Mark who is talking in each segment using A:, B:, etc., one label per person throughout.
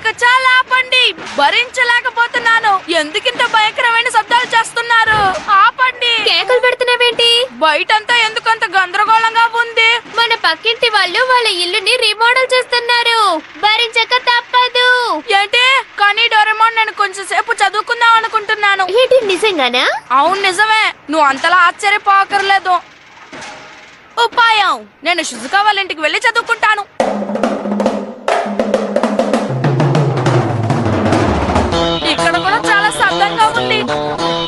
A: ఇక చాలా ఆపండి, భరించలేకపోతున్నాను. ఎందుకింత భయంకరమైన శబ్దాలు చేస్తున్నారు? ఆపండి.
B: కేకలు పెడుతున్నావేంటి?
A: బయటంతా ఎందుకంత గందరగోళంగా ఉంది?
B: మన పక్కింటి వాళ్ళు వాళ్ళ ఇల్లుని రీమోడల్ చేస్తున్నారు. భరించక తప్పదు.
A: ఏంటి? కానీ డోరేమోన్, నేను కొంచెం సేపు చదువుకుందాం అనుకుంటున్నాను.
B: ఏంటి, నిజంగానా?
A: అవును నిజమే, నువ్వు అంతలా ఆశ్చర్యపోకర్లేదు. ఉపాయం, నేను షిజుకా వాళ్ళ ఇంటికి వెళ్ళి చదువుకుంటాను. ఇక్కడ కూడా చాలా శబ్దంగా ఉంది.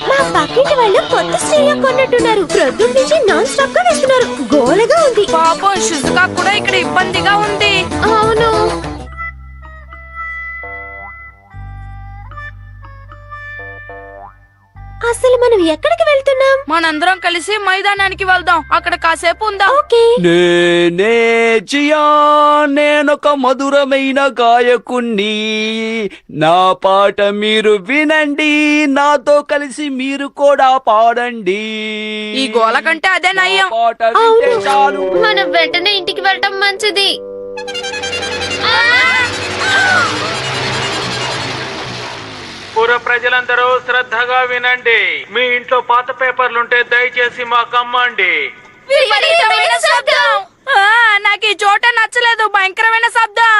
B: మా పక్కింటి వాళ్ళు కొత్త స్టీరియో కొన్నట్టున్నారు. ప్రొద్దున నుంచి నాన్ స్టాప్ గా వేస్తున్నారు. గోలగా ఉంది.
A: పాపం షిజుకా కూడా ఇక్కడ ఇబ్బందిగా ఉంది.
B: అవును. అసలు మనం ఎక్కడికి వెళ్తున్నాం?
A: మనందరం కలిసి మైదానానికి వెళ్దాం. అక్కడ కాసేపు ఉందాం.
B: ఓకే.
C: నేనే జియా, నేనొక మధురమైన గాయకుణ్ణి. నా పాట మీరు వినండి, నాతో కలిసి మీరు కూడా పాడండి.
A: ఈ గోల కంటే అదే నయ్యం.
C: పాట వింటే చాలు.
B: మనం వెంటనే ఇంటికి వెళ్ళటం మంచిది.
D: పుర ప్రజలందరూ శ్రద్ధగా వినండి. మీ ఇంట్లో పాత పేపర్లుంటే దయచేసి మాకు అమ్మండి.
A: విపరీతమైన శబ్దం. నాకు ఈ చోట నచ్చలేదు. భయంకరమైన శబ్దం.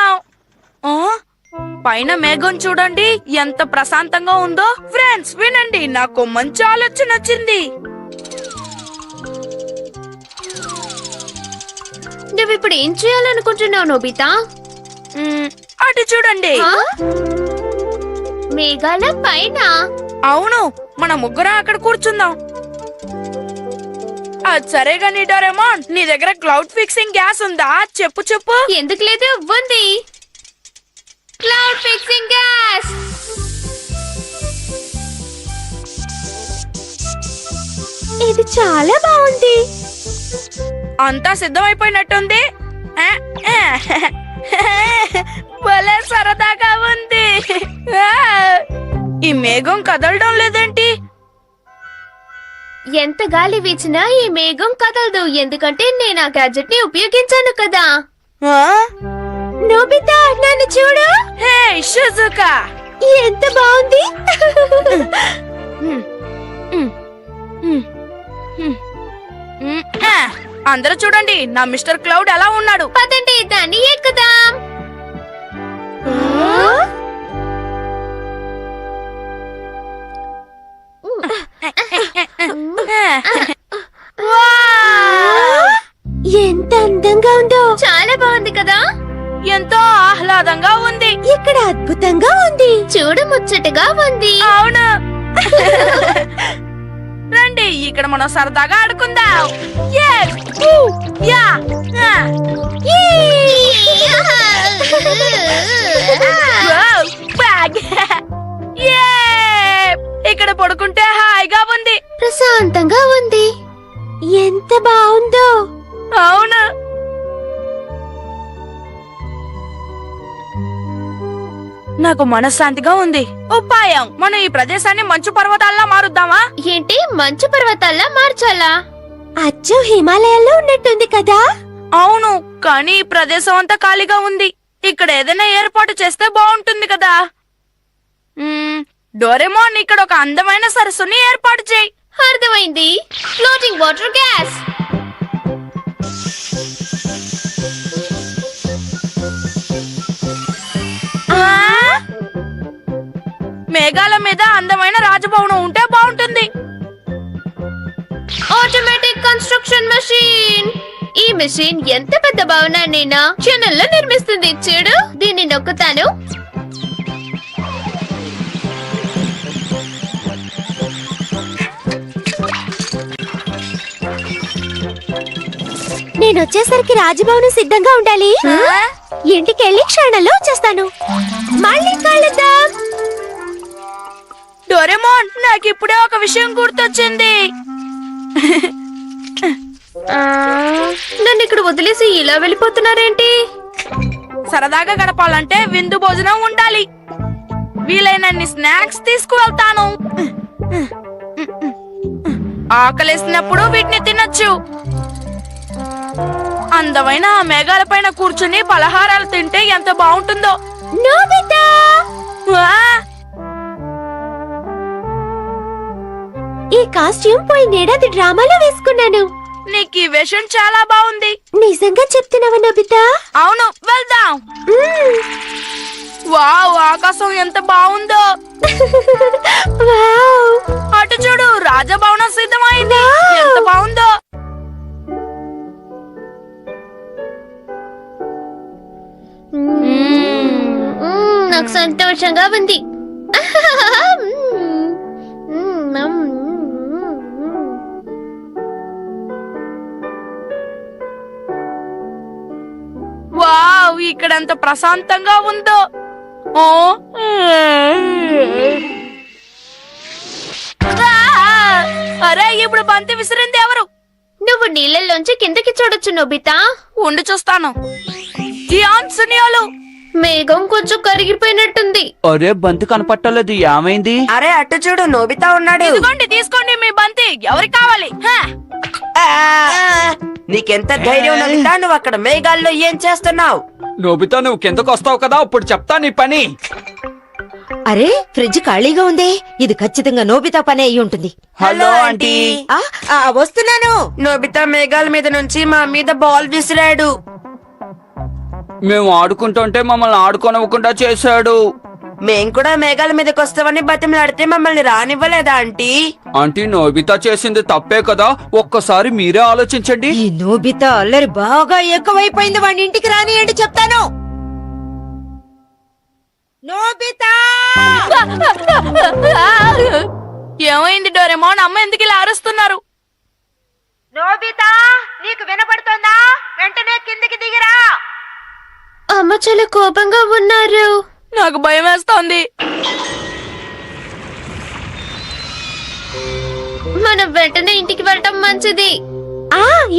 A: పైన మేఘం చూడండి ఎంత ప్రశాంతంగా ఉందో. ఫ్రెండ్స్ వినండి, నాకు మంచి ఆలోచన వచ్చింది.
B: నువ్విప్పుడు ఏం చేయాలనుకుంటున్నావు నోబితా?
A: అటు చూడండి.
B: మేఘాల పైన?
A: అవును, మన ముగ్గురం అక్కడ కూర్చుందాం. సరే గాని డోరేమోన్, నీ దగ్గర క్లౌడ్ ఫిక్సింగ్ గ్యాస్ ఉందా? చెప్పు చెప్పు.
B: ఎందుకు లేదు, ఉంది. Cloud fixing gas. ఇది చాలా బాగుంది.
A: అంతా సిద్ధమైపోయినట్టుంది. భలే సరదాగా ఉంది. ఈ మేఘం కదలడం లేదేంటి?
B: ఎంత గాలి వీచినా ఈ మేఘం కదలదు, ఎందుకంటే నేను ఆ గ్యాజెట్ ని ఉపయోగించాను కదా. నోబితా, నన్ను చూడు.
A: హే షిజుకా,
B: ఎంత బాగుంది.
A: అందరూ చూడండి, నా మిస్టర్ క్లౌడ్ ఎలా ఉన్నాడు.
B: పదండి దాన్ని ఎక్కుదాం. ఎంత అందంగా ఉందో. చాలా బాగుంది కదా.
A: ఎంతో ఆహ్లాదంగా ఉంది.
B: ఇక్కడ అద్భుతంగా ఉంది. చూడ ముచ్చటగా ఉంది.
A: అవును. రండి, ఇక్కడ మనం సరదాగా ఆడుకుందాం. ఇక్కడ పడుకుంటే హాయిగా ఉంది.
B: ప్రశాంతంగా ఉంది. ఎంత బాగుందో.
A: అవును. నాకు మనశ్శాంతిగా ఉంది. ఉపాయం, మనం ఈ ప్రదేశాన్ని మంచు పర్వతాల్లో మారుద్దామా?
B: ఏంటి, మంచు పర్వతాల్లా మార్చాలా? అచ్చు హిమాలయాల్లో ఉన్నట్టుంది కదా.
A: అవును, కానీ ఈ ప్రదేశం అంతా ఖాళీగా ఉంది. ఇక్కడ ఏదైనా ఏర్పాటు చేస్తే బాగుంటుంది కదా. డోరేమోన్, ఇక్కడ ఒక అందమైన సరస్సుని ఏర్పాటు చేయి.
B: అర్థమైంది. Floating water gas.
A: మేఘాల మీద అందమైన రాజభవనం ఉంటే బాగుంటుంది.
B: Automatic construction machine. ఈ మెషిన్ ఎంత పెద్ద భవనాన్నైనా క్షణంలో నిర్మిస్తుంది. చూడు, దీన్ని నొక్కుతాను. నేను వచ్చేసరికి రాజభవనం సిద్ధంగా ఉండాలి. ఇంటికి వెళ్ళి క్షణంలో వచ్చేస్తాను. మళ్ళీ కలుద్దాం.
A: డోరేమోన్, నాకు ఇప్పుడే ఒక విషయం గుర్తొచ్చింది.
B: నన్ను ఇక్కడ వదిలేసి ఇలా వెళ్ళిపోతున్నారేంటి?
A: సరదాగా గడపాలంటే విందు భోజనం ఉండాలి. వీలైనన్ని స్నాక్స్ తీసుకువెళ్తాను. ఆకలేసినప్పుడు వీటిని తినొచ్చు. అందమైన ఆ మేఘాల పైన కూర్చుని పలహారాలు తింటే ఎంత బాగుంటుందో.
B: నోబితా
A: ఆ,
B: ఈ కాస్ట్యూమ్ పోయినేడాది డ్రామాలో వేసుకున్నాను.
A: నీకు ఈ వేషం చాలా బాగుంది.
B: నిజంగా చెప్తున్నావా నోబితా?
A: అవును, వెళ్దాం. వావ్, ఆకాశం ఎంత బాగుందో.
B: వావ్!
A: అటు చూడు, రాజభవనం సిద్ధమైంది. ఎంత బాగుందో.
B: నాకు సంతోషంగా ఉంది.
A: వావ్, ఇక్కడ ఎంత ప్రశాంతంగా ఉందో. ఓ ఆ! అరే, ఇప్పుడు బంతి విసిరింది ఎవరు?
B: నువ్వు నీళ్ళల్లోంచి కిందకి చూడొచ్చు నోబితా.
A: ఉండి చూస్తాను. జియాన్, సునియోలు.
B: మేఘం కొంచెం కరిగిపోయినట్టుంది.
C: అరే బంతి కనపట్టలేదు, ఏమైంది?
E: అరే అటు చూడు, నోబితా ఉన్నాడు.
A: ఇదిగోండి, తీసుకోండి మీ బంతి. ఎవరికి కావాలి? హ!
E: నీకెంత ధైర్యం నోబితా, నువ్వు అక్కడ మేఘాల్లో ఏం చేస్తున్నావు?
C: నోబితా, నువ్వు కిందకు వస్తావు కదా, అప్పుడు చెప్తా నీ పని.
F: అరే, ఫ్రిడ్జ్ ఖాళీగా ఉంది. ఇది ఖచ్చితంగా నోబితా పని అయి ఉంటుంది.
C: Hello aunty.
F: వస్తున్నాను.
E: నోబితా మేఘాల మీద నుంచి మా మీద బాల్ విసిరాడు.
C: మేము ఆడుకుంటుంటే మమ్మల్ని ఆడుకోనివ్వకుండా చేశాడు.
E: మేం కూడా మేఘాల మీదకి వస్తామని బతిమలాడితే మమ్మల్ని రానివ్వలేదా ఆంటీ?
C: ఆంటీ, నోబితా చేసింది తప్పే కదా, ఒక్కసారి మీరే ఆలోచించండి.
F: ఈ నోబితా అల్లరి బాగా ఎక్కువైపోయింది. వాడి ఇంటికి రానియండి చెప్తాను. నోబితా!
A: ఏమైంది డోరేమోన్? అమ్మ ఎందుకు ఇలా అరుస్తున్నారు?
F: నోబితా, నీకు వినపడుతోందా? వెంటనే కిందికి దిగిరా.
B: అమ్మ చాలా కోపంగా ఉన్నారు.
A: నాకు భయం వేస్తోంది.
B: మనం వెంటనే ఇంటికి వెళ్ళటం మంచిది.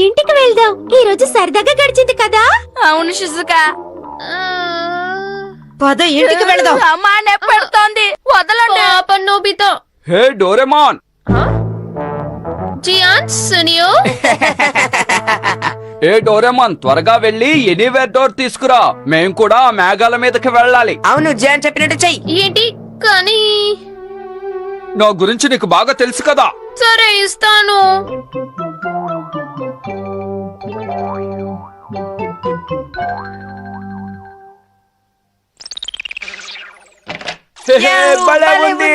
B: ఇంటికి వెళ్దాం. ఈ రోజు సరదాగా గడిచింది కదా.
A: అవును షిజుకా.
F: పద, ఇంటికి వెళదాం.
A: అమ్మ నెప్పెడుతోంది, వదలండి.
B: పాపం Nobita.
C: Hey Doraemon.
B: Gian, Suneo.
C: ఏ డోరేమాన్, త్వరగా వెళ్ళి ఎనీవేర్ డోర్ తీసుకురా. మేం కూడా ఆ మేఘాల మీదకి వెళ్ళాలి.
E: అవును, జాన్ చెప్పినట్టు చెయ్యి.
B: ఏంటి కానీ?
C: నా గురించి నీకు బాగా తెలుసు కదా.
B: సరే, ఇస్తాను.
C: హే, హే, భలే ఉంది.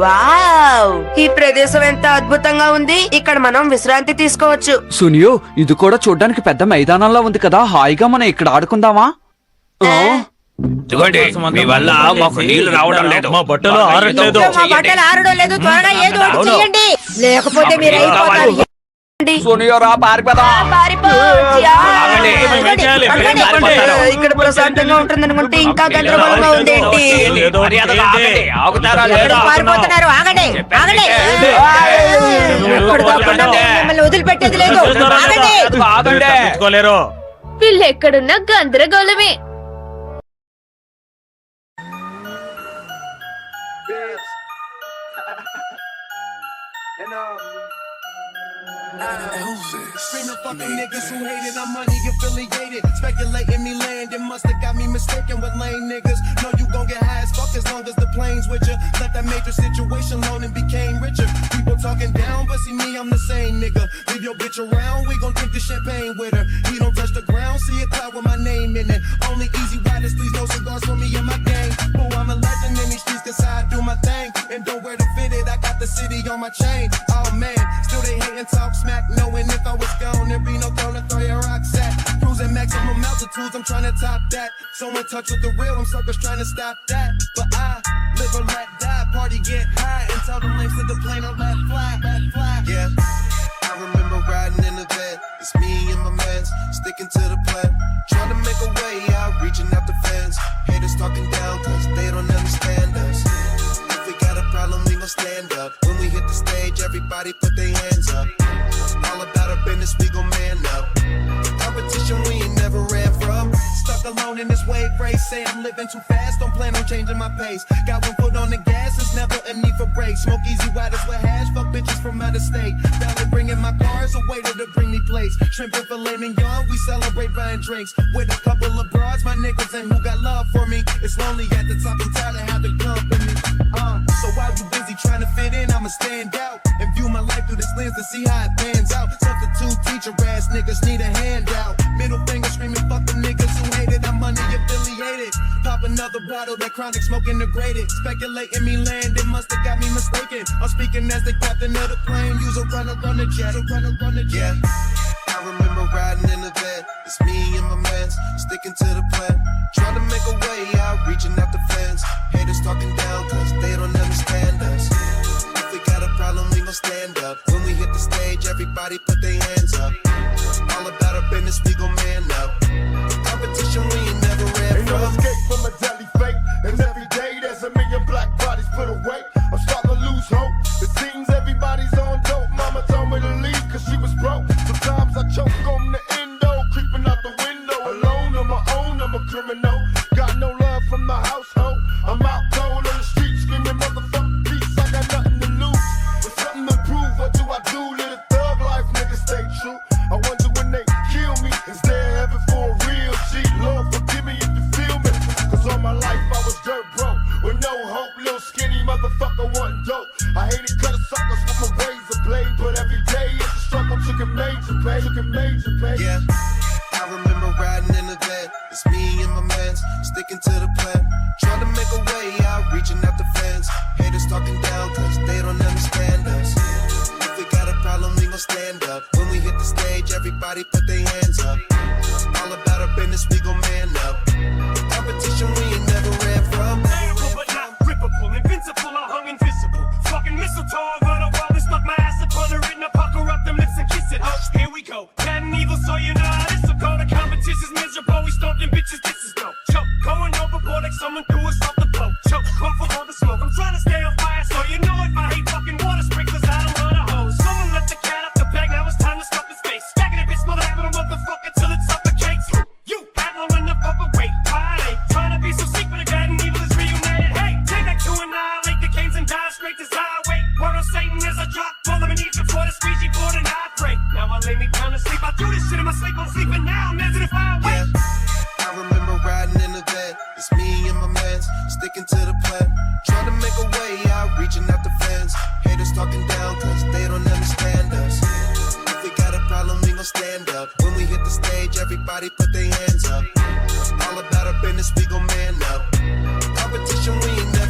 E: వావ్, ఈ ప్రదేశం ఎంత అద్భుతంగా ఉంది. ఇక్కడ మనం విశ్రాంతి తీసుకోవచ్చు.
C: సునియో, ఇది కూడా చూడ్డానికి పెద్ద మైదానంలా ఉంది కదా. హాయిగా మనం ఇక్కడ ఆడుకుందామా? ఆ?
G: ఇదిగోండి, మీ వల్ల మాకు నీళ్లు రావడం లేదు,
H: మా బట్టలు ఆరట్లేదు.
F: మా బట్టలు ఆరడం లేదు. త్వరగా ఏదో ఒకటి చెయ్యండి, లేకపోతే మీరు అయిపోతారు.
C: సునియో, రా పారిపోదాం.
A: పారిపో,
G: ఆగండి.
H: మేమేం చేయాలి?
F: అడగండి.
H: మేమేం పారిపోతారు?
E: ఇక్కడ ప్రశాంతంగా ఉంటుంది అనుకుంటే ఇంకా గందరగోళంగా ఉంది ఏంటి?
H: ఏదో ఒకటి
G: మర్యాదగా
H: చేయండి.
G: ఆగండి. ఆగుతారా
F: ఎక్కడికి
G: లేదా?
F: పారిపోతున్నారు? ఆగండి, ఆగండి. ఎక్కడ దాక్కున్నా మిమ్మల్ని వదిలిపెట్టేది లేదు. ఆగండి.
C: ఆగండి.
H: తప్పించుకోలేరు.
B: వీళ్ళు ఎక్కడున్నా గందరగోళమే.
I: Screaming fucking niggas who hated, I'm money affiliated. Speculating me land, it must have got me mistaken with lame niggas. Know you gon' get high as fuck as long as the plane's with ya. Left that major situation alone and became richer. People talking down, but see me, I'm the same nigga. Leave your bitch around, we gon' drink the champagne with her. He don't touch the ground, see a cloud with my name in it. Only easy riders, please no cigars for me and my gang. Oh, I'm a legend in these streets, cause I do my thing. And don't wear the fitted, I got the city on my chain. Oh man, still they hate and talk smack, knowing if I was gone, there'd be no throne to throw your rocks at. Cruising maximum altitudes, I'm trying to top that. So in touch with the real, them suckers trying to stop that. But I live or let die, party get high, and tell them links to the plane or let fly, let fly. Yeah, I remember riding in the bed, it's me and my mans, sticking to the plan. Trying to make a way out, reaching out the fence. Haters talking down, cause they don't understand us. If we got a problem, we gon' stand up. When we hit the stage, everybody put their hands up. All about our business, we gon' man up. Competition we ain't never ran from. Stuck alone in this wave race, say I'm living too fast, don't plan on changing my pace. Got one foot foot on the gas, there's never a need for brakes. Smoke easy riders with hash, fuck bitches from out of state. Valid bringing my cars, a waiter to bring me plates. Shrimp and filet mignon, we celebrate buying drinks. With a couple of broads, my niggas and who got love for me. It's lonely at the top, I'm tired of having company. So while you busy trying to fit in, I'ma stand out and view my life through this lens to see how it pans out. Substitute teacher ass niggas need a handout. Middle finger screaming, fuck the niggas who hate it. I'm money affiliated. Pop another bottle, that chronic smoke integrated. Speculating me land, it must have got me mistaken. I'm speaking as the captain of the plane. Use a runner, run a jet, a runner, run a jet.
H: I remember riding in the van. It's me and my mans, sticking to the plan. Trying to make a way out, reaching out the fence. Haters talking down, cause they don't understand us. If we got a problem, we gon' stand up. When we hit the stage, everybody put their hands up. All about our business, we gon' man up. Competition we ain't never ran
J: Ain't no
H: from.
J: escape from a deadly fate. And every day there's a million black bodies put away. I'm starting to lose hope. It seems everybody's on dope. Mama told me to leave cause she was broke. Sometimes I choke on the endo, creeping out the window. Alone on my own, I'm a criminal. Got no love from the household. I'm out cold on the street screaming motherfucker peace. I got nothing to lose, but something to prove. What do I do? Live a thug life, nigga, stay true. I wonder when they kill me, is there heaven for a real G? Lord, forgive me if you feel me, cause all my life I was dirt broke, with no hope, little skinny motherfucker wanting dope. I hated cut suckers with my razor blade, but every day it's a struggle, took a major pay,
H: Yeah, I remember riding in the van. It's me and my mans, sticking to the plan. Trying to make a way out, reaching out the fence. Haters talking down, cause they don't understand us. If we got a problem, we gon' stand up. When we hit the stage, everybody put their hands up. All about our business, we gon' man up. Competition we ain't never ran from.
K: But not rippable, invincible, I hung invisible. Fucking mistletoe, over the wall and stuck my ass upon it, written up, pucker up them lips and kiss it. Here we go, bad and evil, so you know how this will go. The competition's miserable, we stomping bitches, this is dope. Choke, going overboard like someone threw us off the boat. Choke, call for all the smoke, I'm trying to stay on fire, so you know if I hate fucking water sprinklers, I don't want a hose. Someone let the cat out the bag, now it's time to stuff his face. Stacking it, bitch, mother having a motherfucker till it suffocates. You had long enough of a wait, why? Trying to be so secret, bad and evil is reunited. Hey, take that to annihilate the kings and die straight to highway. Word on Satan as I drop, fall on my knees before the squeegee board and I pray. Now I lay me down to sleep, I do this shit in my sleep, I'm sleeping now, I'm as if I wake.
H: Yeah, I remember riding in the van. It's me and my mans, sticking to the plan. Trying to make a way out, reaching out the fence. Haters talking down, cause they don't understand us. If we got a problem, we gon' stand up. When we hit the stage, everybody put their hands up. All about our business, we gon' man up. Competition we ain't never